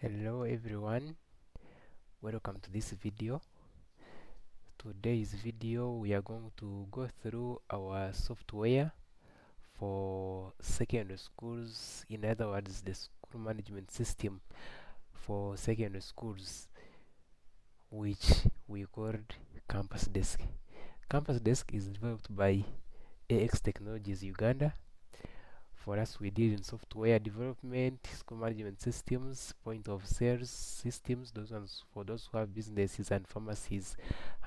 Hello everyone, welcome to this video. Today's video we are going to go through our software for secondary schools, in other words the school management system for secondary schools, which we called Campus Desk. Campus Desk is developed by AX Technologies Uganda. For us, we deal in software development, school management systems, point of sales systems, those ones for those who have businesses and pharmacies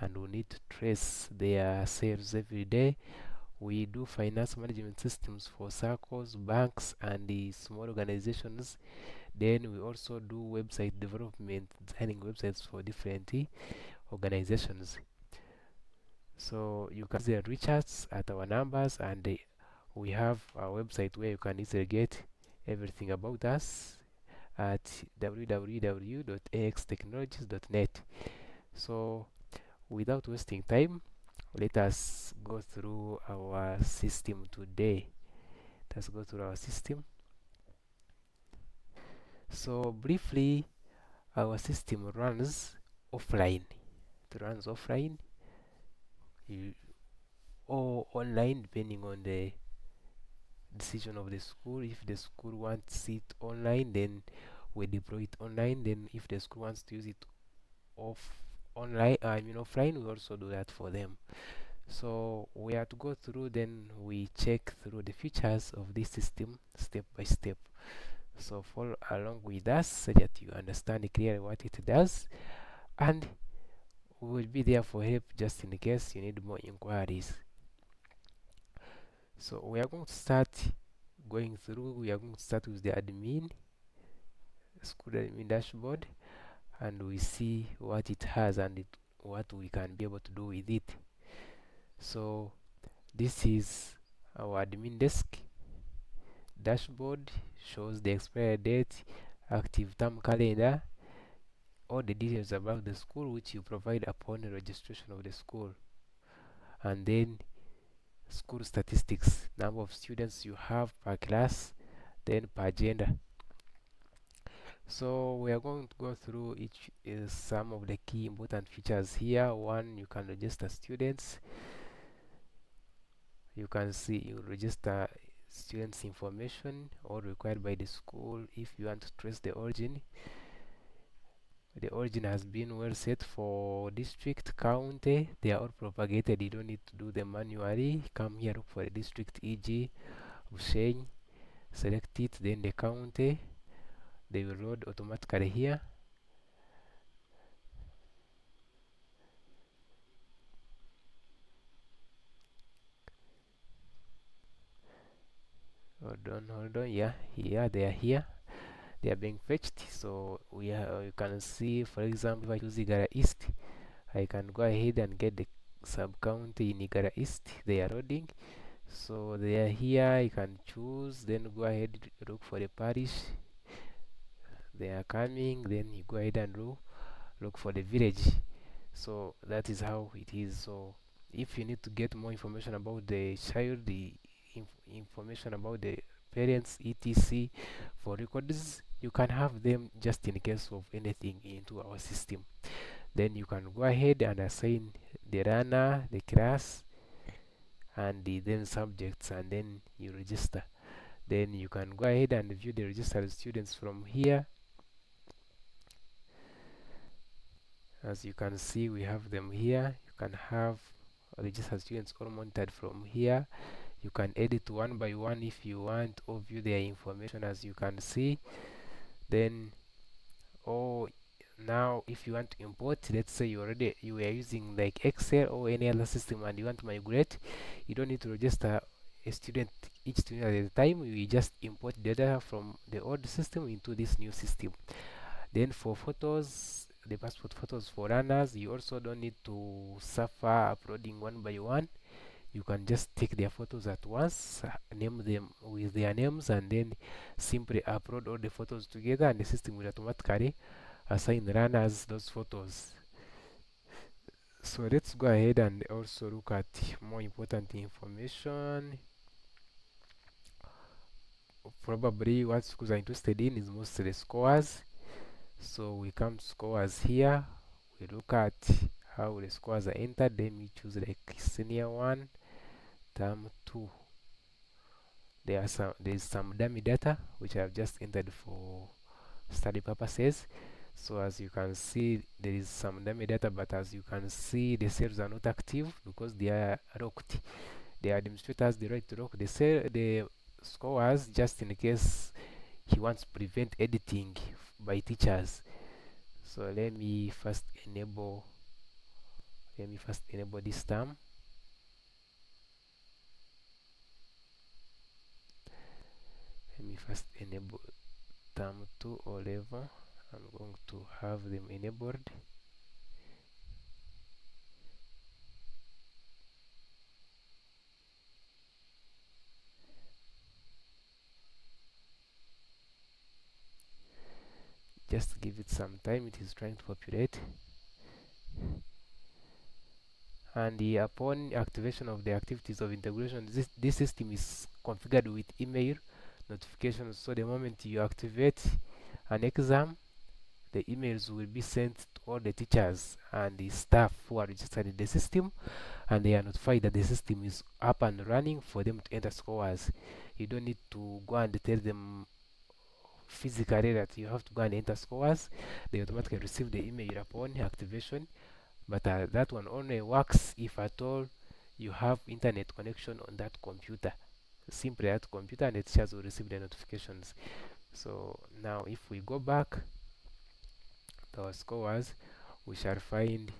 and who need to trace their sales every day. We do finance management systems for circles, banks, and the small organizations. Then we also do website development, designing websites for different organizations. So you can easily reach us at our numbers, and we have our website where you can easily get everything about us at www.axtechnologies.net. So without wasting time, let us go through our system today. Let's go through our system. So briefly, our system runs offline. It runs offline or online, depending on the decision of the school. If the school wants it online, then we deploy it online. Then if the school wants to use it off online, offline, we also do that for them. So we have to go through, then we check through the features of this system step by step. So follow along with us so that you understand clearly what it does, and we will be there for help just in case you need more inquiries. So we are going to start going through. We are going to start with the school admin dashboard, and we see what it has and what we can be able to do with it. So this is our admin desk dashboard. Shows the expiry date, active term calendar, all the details about the school which you provide upon the registration of the school, and then school statistics, number of students you have per class, then per gender. So we are going to go through each is some of the key important features here. One, you can register students. You can see you register students information, all required by the school. If you want to trace the origin has been well set for district, county. They are all propagated. You don't need to do them manually. Come here, look for the district, e.g. Bushenyi, select it, then the county. They will load automatically here. Hold on, yeah, here they are here. They are being fetched. So you can see, for example, if I choose Igara East, I can go ahead and get the sub county in Igara East. They are loading. So they are here. You can choose, then go ahead, look for the parish. They are coming, then you go ahead and look for the village. So that is how it is. So if you need to get more information about the child, the information about the parents, etc, for records, you can have them just in case of anything into our system. Then you can go ahead and assign the runner, the class, and the then subjects, and then you register. Then you can go ahead and view the registered students from here. As you can see, we have them here. You can have registered students all monitored from here. You can edit one by one if you want, or view their information. As you can see, then now if you want to import, let's say you are using like Excel or any other system and you want to migrate, you don't need to register a student, each student at a time. You just import data from the old system into this new system. Then for photos, the passport photos for runners, you also don't need to suffer uploading one by one. You can just take their photos at once, name them with their names, and then simply upload all the photos together, and the system will automatically assign runners those photos. So let's go ahead and also look at more important information. Probably what schools are interested in is mostly the scores. So we come to scores here. We look at how the scores are entered. Let me choose like senior 1, term 2. There's some dummy data which I have just entered for study purposes. So as you can see, there is some dummy data, but as you can see, the cells are not active because they are locked. The administrator has the right to lock the scores just in case he wants to prevent editing by teachers. So let me first enable this term. Let me first enable term 2 or level. I'm going to have them enabled. Just give it some time, it is trying to populate. And upon activation of the activities of integration, this system is configured with email notifications. So the moment you activate an exam, the emails will be sent to all the teachers and the staff who are registered in the system, and they are notified that the system is up and running for them to enter scores. You don't need to go and tell them physically that you have to go and enter scores. They automatically receive the email upon activation, but that one only works if at all you have internet connection on that computer. Simply that computer, and the teachers will receive the notifications. So now if we go back to our scores, we shall find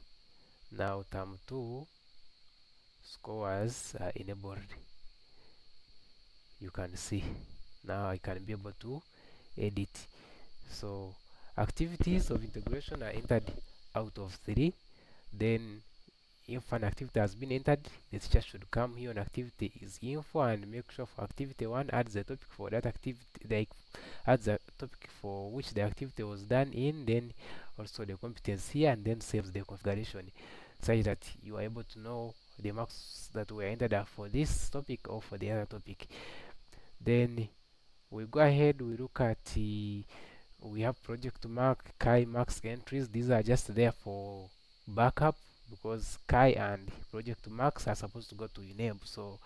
now term 2 scores are enabled. You can see now I can be able to edit. So activities of integration are entered out of 3. Then if an activity has been entered, the teacher should come here on activity is info and make sure for activity 1 adds the topic for that activity, like adds the topic for which the activity was done in, then also the competence here, and then saves the configuration such that you are able to know the marks that were entered are for this topic or for the other topic. Then we go ahead, we look at we have project mark, Kai marks entries. These are just there for backup because Kai and project marks are supposed to go to UNEB. So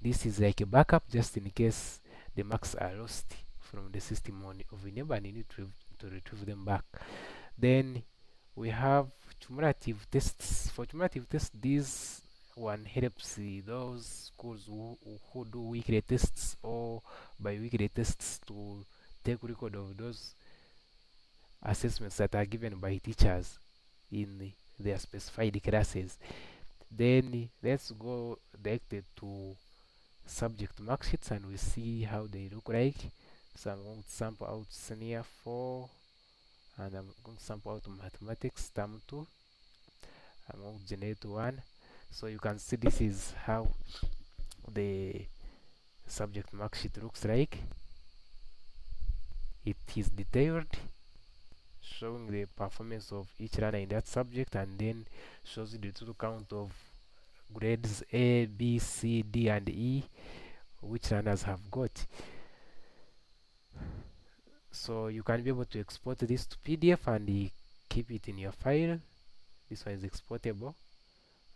this is like a backup just in case the marks are lost from the system of UNEB and you need to retrieve them back. Then we have cumulative tests. For cumulative tests, this one helps those schools who do weekly tests or bi-weekly tests to take record of those assessments that are given by teachers in their specified classes. Then let's go directly to subject mark sheets and we see how they look like. So I'm going to sample out senior 4 and I'm going to sample out mathematics term 2. I'm going to generate 1. So you can see this is how the subject mark sheet looks like. It is detailed, showing the performance of each learner in that subject, and then shows you the total count of grades A, B, C, D, and E which learners have got. So you can be able to export this to PDF and keep it in your file. This one is exportable.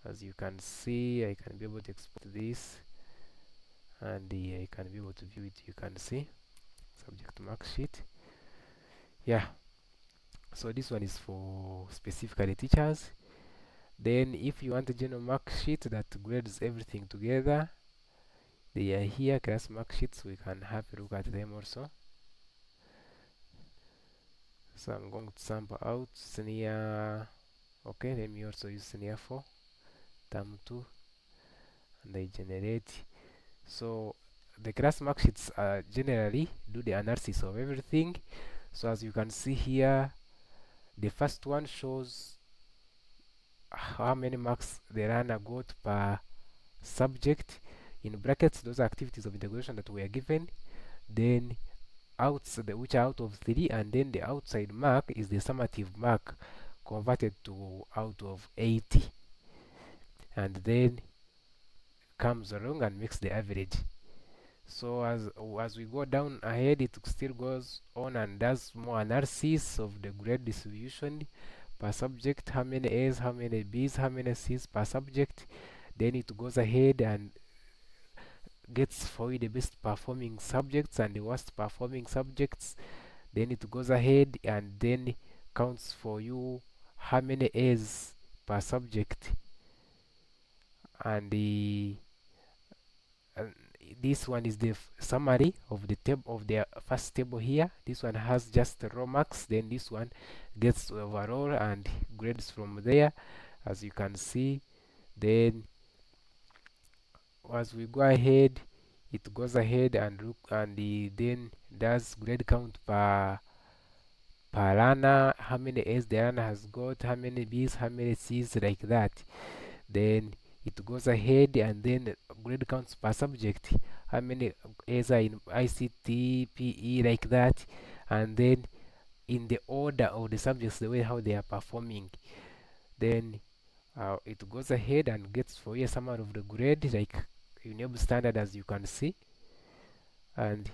As you can see, I can be able to export this and I can be able to view it. You can see subject mark sheet. Yeah, so this one is for specifically teachers. Then if you want a general mark sheet that grades everything together, they are here, class mark sheets. We can have a look at them also. So I'm going to sample out senior. Okay, let me also use senior 4 term 2 and I generate. So the class mark sheets generally do the analysis of everything. So as you can see here, the first one shows how many marks the runner got per subject. In brackets, those are activities of integration that were given. Then which are out of 3, and then the outside mark is the summative mark converted to out of 80, and then comes along and makes the average. So as we go down ahead, it still goes on and does more analysis of the grade distribution per subject, how many A's, how many B's, how many C's per subject. Then it goes ahead and gets for you the best performing subjects and the worst performing subjects. Then it goes ahead and then counts for you how many A's per subject. And the and this one is the summary of the table of the first table here. This one has just the raw marks, then this one gets overall and grades from there, as you can see. Then as we go ahead, it goes ahead and look and then does grade count per learner, how many A's the learner has got, how many B's, how many C's, like that. Then it goes ahead and then grade counts per subject, how many A's are in ICT, PE, like that. And then in the order of the subjects, the way how they are performing. Then it goes ahead and gets for you a summary of the grade, like UNEB standard, as you can see. And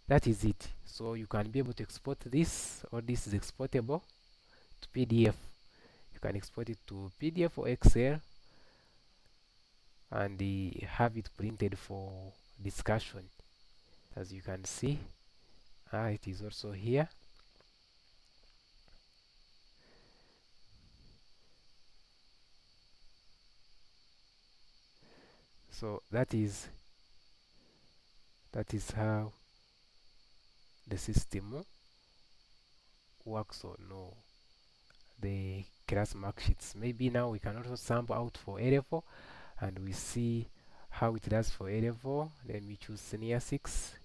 that is it. So you can be able to export this, or this is exportable to PDF. You can export it to PDF or Excel and have it printed for discussion. As you can see, it is also here. So that is how the system works on the class mark sheets. Maybe now we can also sample out for A level and we see how it does for A level. Let me choose senior 6.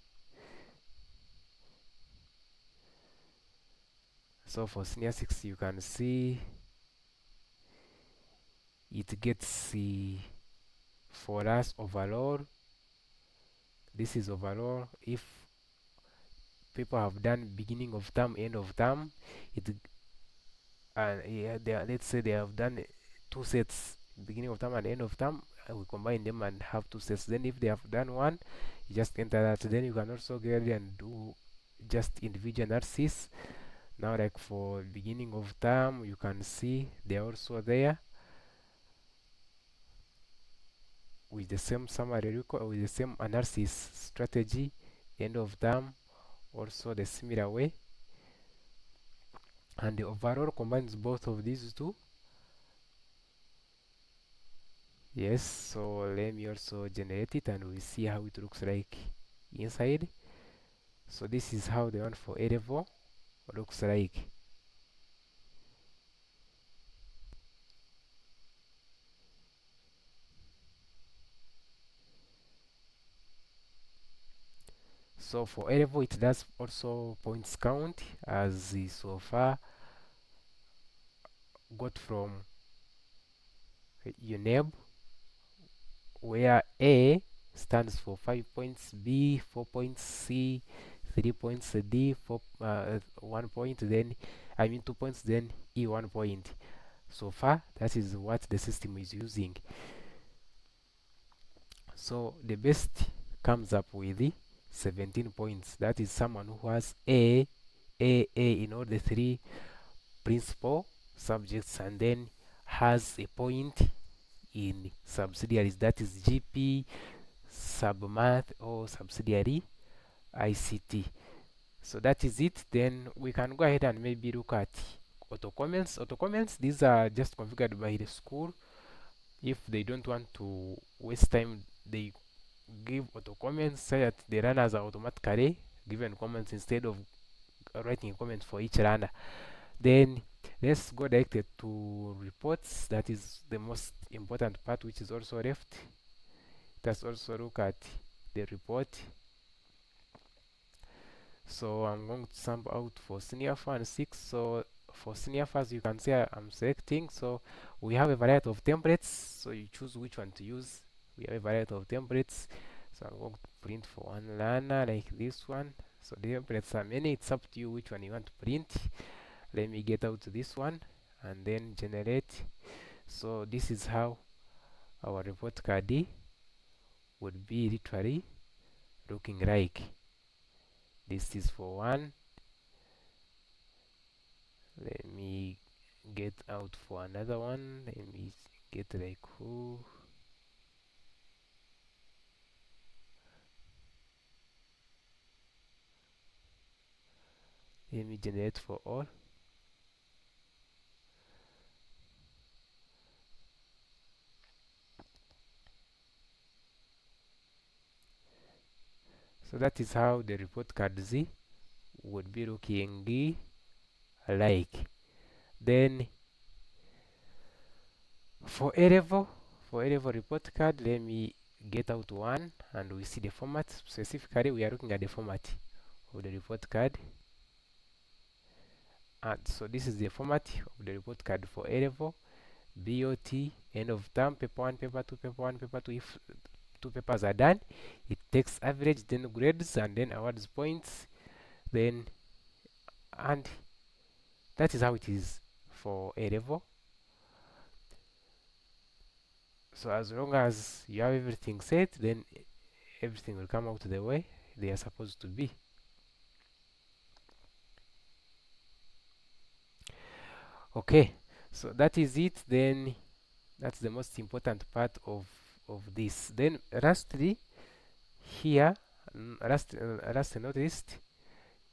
So for senior 6, you can see it gets for us overall. This is overall. If people have done beginning of term, end of term, it yeah, let's say they have done 2 sets, beginning of term and end of term. We combine them and have 2 sets. Then if they have done one, you just enter that. Then you can also get and do just individual analysis. Now, like for beginning of term, you can see they're also there with the same summary record, with the same analysis strategy. End of term, also the similar way. And the overall combines both of these two. Yes, so let me also generate it and we see how it looks like inside. So this is how the one for A level looks like. So for A level, it does also points count, as so far got from UNEB, where A stands for 5 points, B 4 points, C 3 points, D 1 point, then 2 points, then E 1 point. So far, that is what the system is using. So the best comes up with the 17 points. That is someone who has A in all the 3 principal subjects and then has a point in subsidiaries, that is GP, submath, or subsidiary ICT. So that is it. Then we can go ahead and maybe look at auto comments. Auto comments, these are just configured by the school. If they don't want to waste time, they give auto comments so that the runners are automatically given comments instead of writing a comment for each runner. Then let's go directly to reports. That is the most important part, which is also left. Let's also look at the report. So I'm going to sample out for senior 4 and 6. So for senior 4, you can see I'm selecting. So we have a variety of templates. So you choose which one to use. We have a variety of templates. So I'm going to print for one learner like this one. So the templates are many. It's up to you which one you want to print. Let me get out this one and then generate. So this is how our report card would be literally looking like. This is for one. Let me get out for another one. Let me get like who. Let me generate for all. So that is how the report card Z would be looking like. Then for A level, report card, let me get out one and we see the format. Specifically, we are looking at the format of the report card. And so this is the format of the report card for A level. BOT, end of term, paper 1, paper 2, paper 1, paper 2. If two papers are done, it takes average, then grades, and then awards points. Then, and that is how it is for A level. So as long as you have everything set, then everything will come out the way they are supposed to be. Okay, so that is it. Then that's the most important part of this. Then lastly, here, last and not least,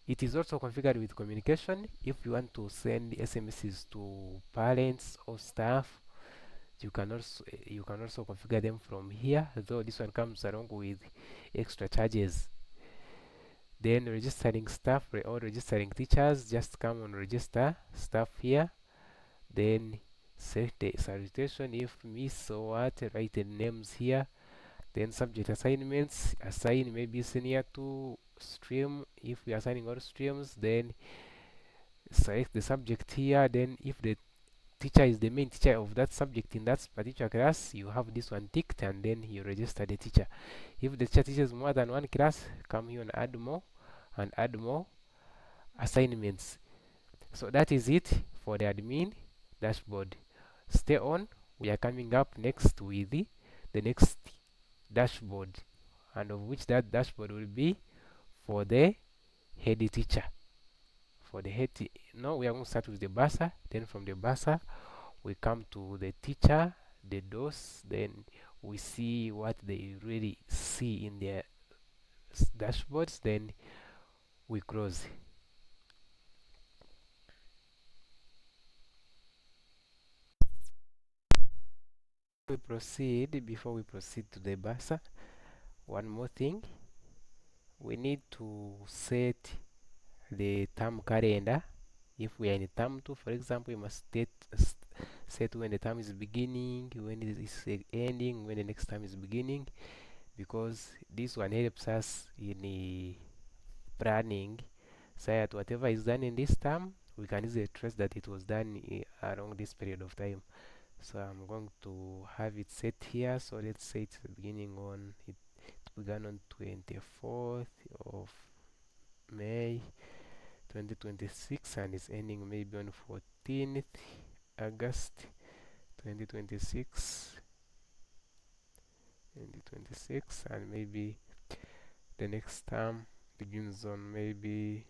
it is also configured with communication. If you want to send SMSs to parents or staff, you can also configure them from here, though this one comes along with extra charges. Then registering staff or registering teachers, just come on register staff here. Then set the salutation if miss or what, write the names here. Then subject assignments, assign maybe senior to stream. If we are assigning all streams, then select the subject here. Then if the teacher is the main teacher of that subject in that particular class, you have this one ticked and then you register the teacher. If the teacher teaches more than one class, come here and add more assignments. So that is it for the admin dashboard. Stay on, we are coming up next with the next dashboard, and of which that dashboard will be for the head teacher. For the head no, we are going to start with the bursa. Then from the bursa we come to the teacher, the DOS. Then we see what they really see in their dashboards. Then we close. Before we proceed to the bursa, one more thing, we need to set the term calendar. If we are in term 2, for example, we must set when the term is beginning, when it is ending, when the next term is beginning, because this one helps us in planning, so that whatever is done in this term, we can easily trace that it was done along this period of time. So I'm going to have it set here. So let's say it's beginning on it began on 24th of May 2026 and it's ending maybe on 14th August 2026 and maybe the next term begins on maybe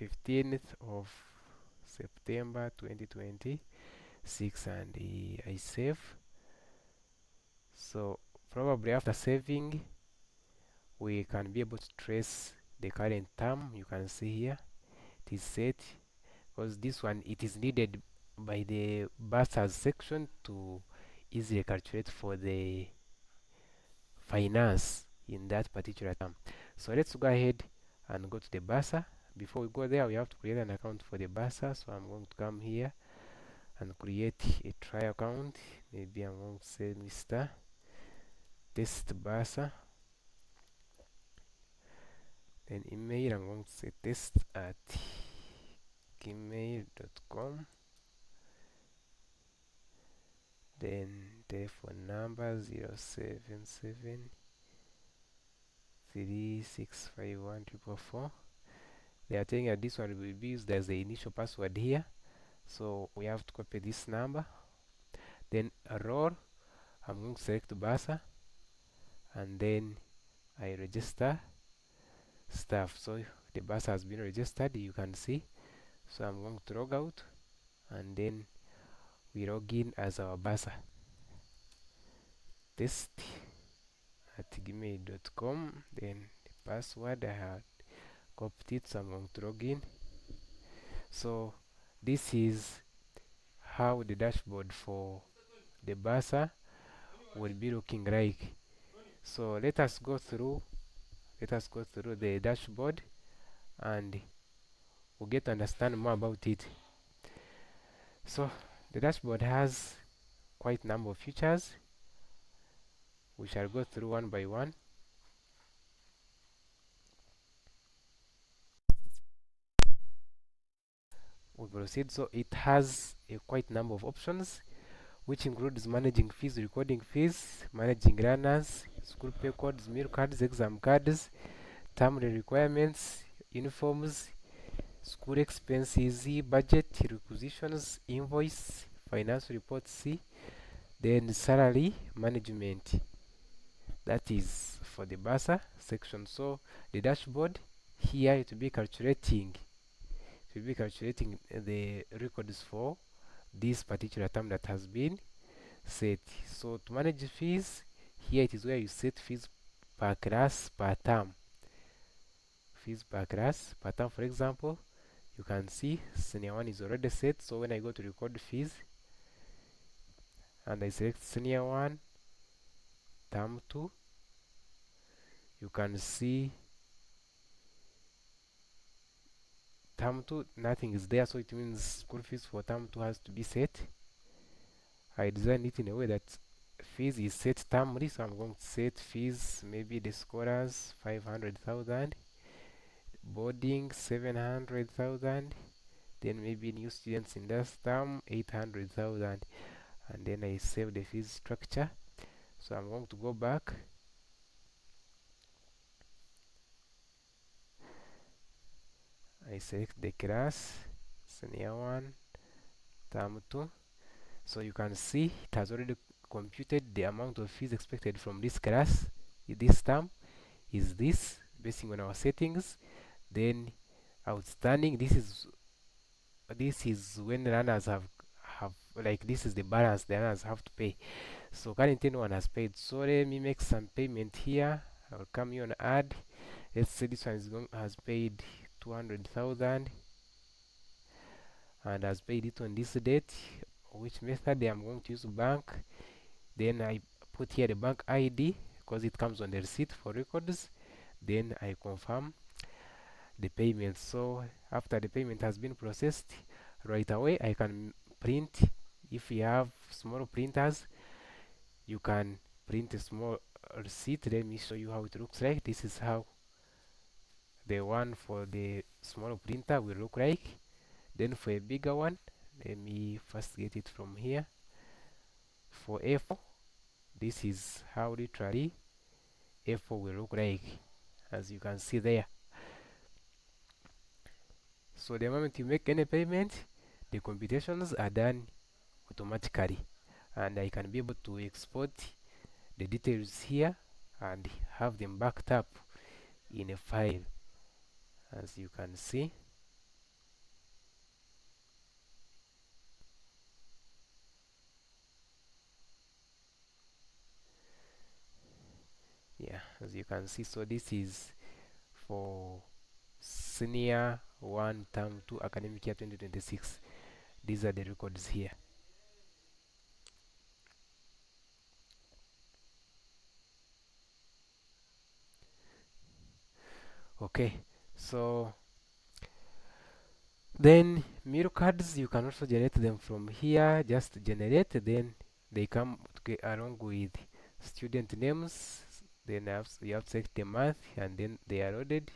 15th of September 2026 and I save. So probably after saving we can be able to trace the current term. You can see here it is set, because this one it is needed by the bursars section to easily calculate for the finance in that particular term. So let's go ahead and go to the bursar. Before we go there, we have to create an account for the bursar. So I'm going to come here and create a trial account. Maybe I'm going to say Mr. Test Bursar. Then email, I'm going to say test@gmail.com. Then telephone number 077 3651 444. They are telling that this one will be used as the initial password here, so we have to copy this number. Then a role, I'm going to select Bursar, and then I register stuff. So the bus has been registered, you can see. So I'm going to log out, and then we log in as our bus test at gmail.com. Then the password I had copied it, so I'm going to log in. So this is how the dashboard for the Basa will be looking like. So let us go through the dashboard, and we'll get to understand more about it. So the dashboard has quite a number of features. We shall go through one by one. We proceed. So it has a quite number of options, which includes managing fees, recording fees, managing runners, school pay codes, meal cards, exam cards, term requirements, uniforms, school expenses, budget, requisitions, invoice, finance reports, then salary management. That is for the BASA section. So the dashboard here to be calculating the records for this particular term that has been set. So to manage fees, here it is where you set fees per class per term. Fees per class per term, for example, you can see senior 1 is already set. So when I go to record fees and I select senior 1 term 2, you can see term 2 nothing is there, so it means school fees for term 2 has to be set. I designed it in a way that fees is set termly, so I'm going to set fees, maybe the scholars 500,000, boarding 700,000, then maybe new students in this term 800,000, and then I save the fees structure. So I'm going to go back. I select the class senior 1 term 2. So you can see it has already computed the amount of fees expected from this class. This term is this, based on our settings. Then outstanding, this is when runners have like, this is the balance the runners have to pay. So currently no one has paid, so let me make some payment here. I'll come here and add. Let's say this one has paid 200,000 and has paid it on this date. Which method I'm going to use? Bank. Then I put here the bank ID because it comes on the receipt for records. Then I confirm the payment. So after the payment has been processed, right away I can print. If you have small printers, you can print a small receipt. Let me show you how it looks like. This is how the one for the small printer will look like. Then for a bigger one, let me first get it from here. For A4, this is how literally A4 will look like, as you can see there. So the moment you make any payment, the computations are done automatically, and I can be able to export the details here and have them backed up in a file, as you can see. Yeah, as you can see. So this is for senior 1 term 2 academic year 2026. These are the records here. Okay, so then mirror cards, you can also generate them from here. Just generate, then they come along with student names. Then you have to select the month, and then they are loaded.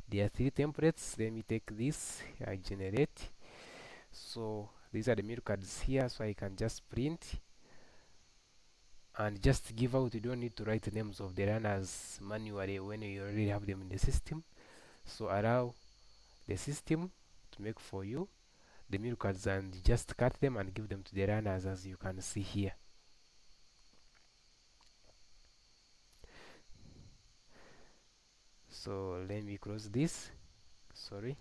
There are 3 templates. Let me take this. I generate. So these are the mirror cards here, so I can just print and just give out. You don't need to write the names of the runners manually when you already have them in the system. So allow the system to make for you the mirror cards and just cut them and give them to the runners, as you can see here. So let me close this. Sorry,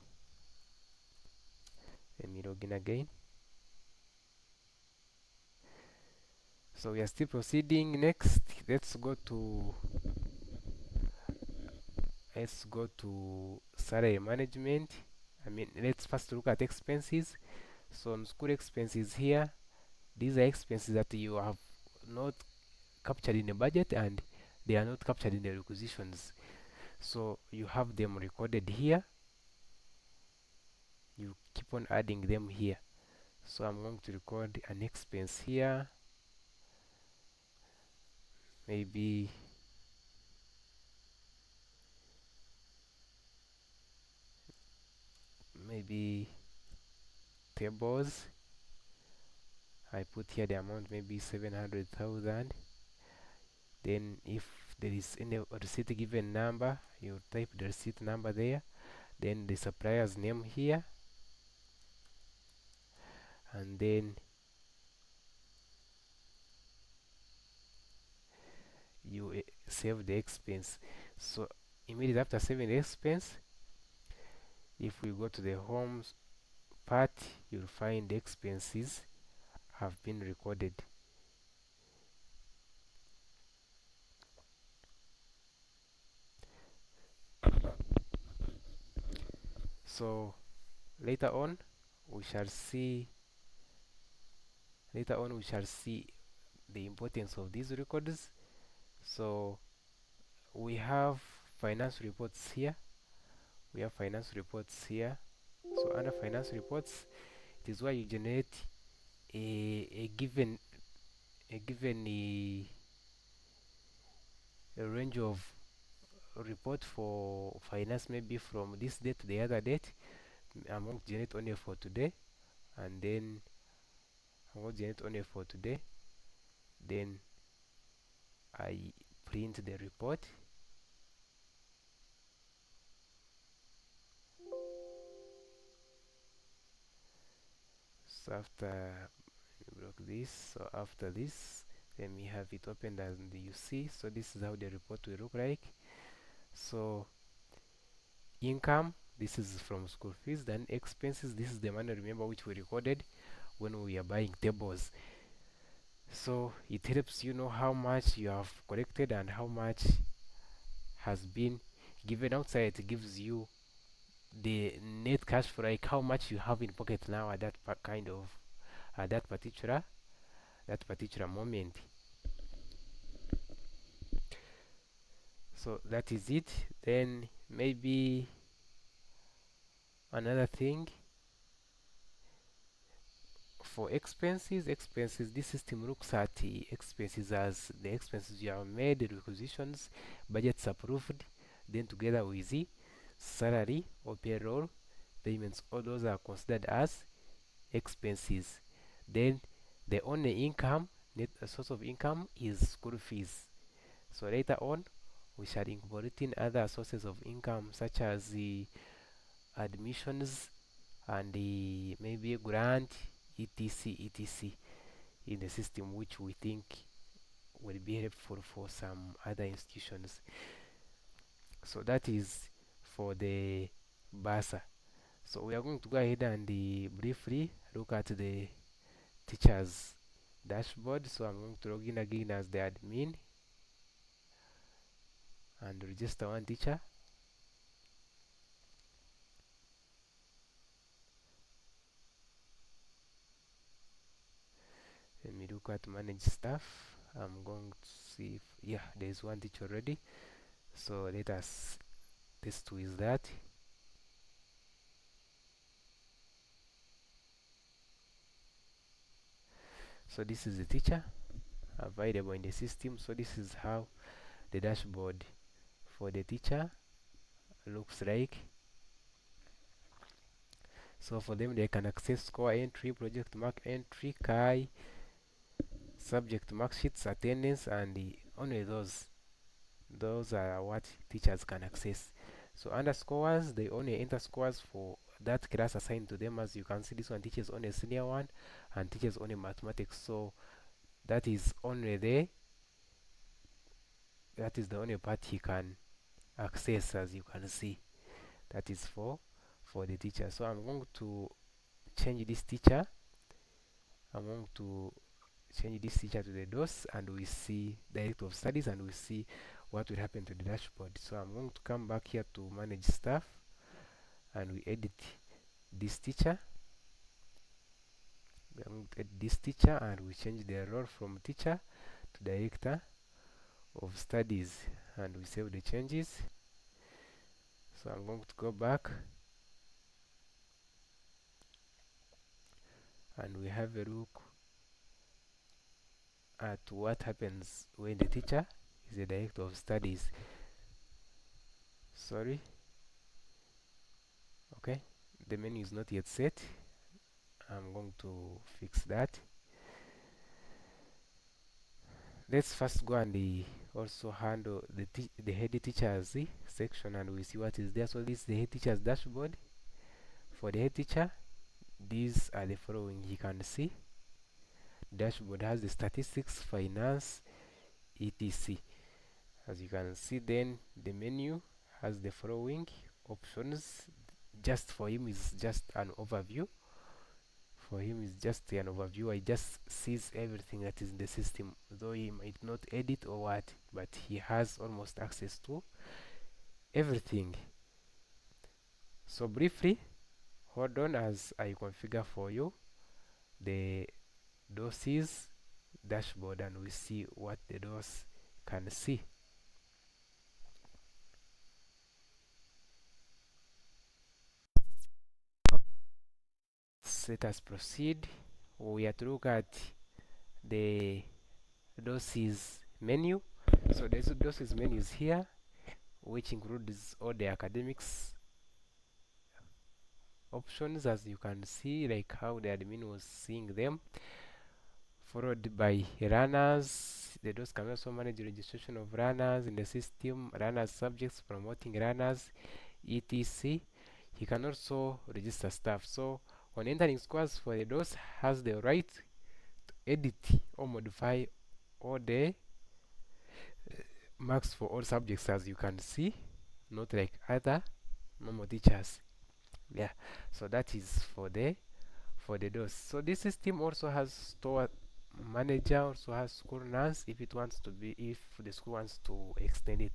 let me log in again. So we are still proceeding. Next, let's go to salary management. Let's first look at expenses. So on school expenses here, these are expenses that you have not captured in the budget and they are not captured in the requisitions. So you have them recorded here. You keep on adding them here. So I'm going to record an expense here. Maybe tables. I put here the amount, maybe 700,000. Then if there is any receipt given number, you type the receipt number there. Then the supplier's name here, and then you save the expense. So immediately after saving the expense, if we go to the home part, you'll find the expenses have been recorded. So later on we shall see the importance of these records. So we have finance reports here. So under finance reports, it is where you generate a given a range of report for finance, maybe from this date to the other date. I'm going to generate only for today, and then I'm going to generate only for today. Then I print the report. So after block this, so after this, let me have it opened and you see. So this is how the report will look like. So income, this is from school fees. Then expenses, this is the money, remember, which we recorded when we are buying tables. So it helps you know how much you have collected and how much has been given outside. It gives you the net cash flow, like how much you have in pocket now at that kind of that particular moment. So that is it. Then maybe another thing for expenses, this system looks at the expenses as the expenses you have made, the requisitions, budgets approved, then together with the salary or payroll payments, all those are considered as expenses. Then the only net source of income is school fees. So later on we shall incorporate in other sources of income such as the admissions and the maybe grant, etc in the system, which we think will be helpful for some other institutions. So that is for the BASA. So we are going to go ahead and briefly look at the teachers dashboard. So I'm going to log in again as the admin and register one teacher. Let me look at manage staff. I'm going to see if, yeah, there is one teacher already. So let us test with that. So this is the teacher available in the system. So this is how the dashboard for the teacher looks like. So for them, they can access score entry, project mark entry, Kai, subject mark sheets, attendance, and only those are what teachers can access. So under scores, they only enter scores for that class assigned to them. As you can see, this one teaches only senior one and teaches only mathematics. So that is the only part he can access, as you can see. That is for the teacher. So I'm going to change this teacher. I'm going to change this teacher to the DOS, and we see director of studies, and we see what will happen to the dashboard. So I'm going to come back here to manage staff, and we edit this teacher. We are going to edit this teacher, and we change the role from teacher to director of studies, and we save the changes. So I'm going to go back, and we have a look at what happens when the teacher is the director of studies. Sorry, okay, the menu is not yet set. I'm going to fix that. Let's first go and also handle the head teachers section, and we see what is there. So this is the head teacher's dashboard. For the head teacher, these are the following. You can see dashboard has the statistics, finance, etc. As you can see, then the menu has the following options. Just for him is just an overview. For him is just an overview. I just sees everything that is in the system, though he might not edit or what, but he has almost access to everything. So briefly, hold on as I configure for you the DOS's dashboard, and we see what the DOS can see. Let us proceed. We are to look at the DOS's menu. So the DOS's menu is here, which includes all the academics options, as you can see, like how the admin was seeing them, followed by runners. The DOS can also manage registration of runners in the system, runners subjects, promoting runners, etc. He can also register staff. So when entering scores for the DOS, has the right to edit or modify all the marks for all subjects, as you can see, not like other normal teachers. Yeah, so that is for the DOS. So this system also has store manager, also has school nurse if it wants to be, if the school wants to extend it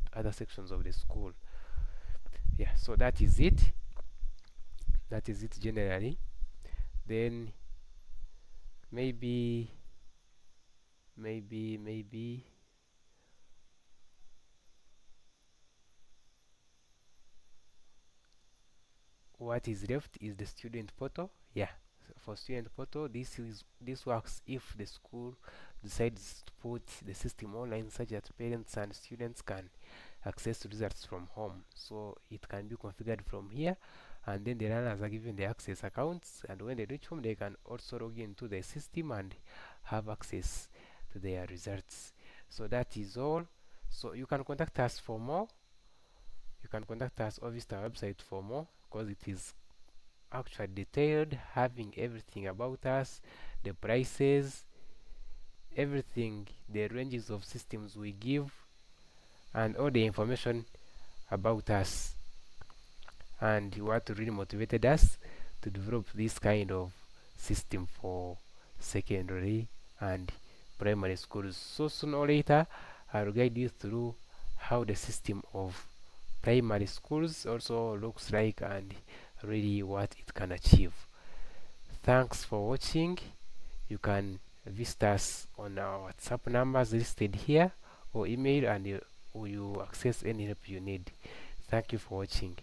to other sections of the school. Yeah, so that is it. That is it generally. Then maybe what is left is the student portal. Yeah, so for student portal, this works if the school decides to put the system online such that parents and students can access results from home. So it can be configured from here, and then the runners are given the access accounts, and when they reach home they can also log into the system and have access to their results. So that is all. So you can contact us for more. You can contact us or visit our website for more, because it is actually detailed, having everything about us, the prices, everything, the ranges of systems we give, and all the information about us, and what really motivated us to develop this kind of system for secondary and primary schools. So sooner or later I'll guide you through how the system of primary schools also looks like, and really what it can achieve. Thanks for watching. You can visit us on our WhatsApp numbers listed here, or email, and you access any help you need. Thank you for watching.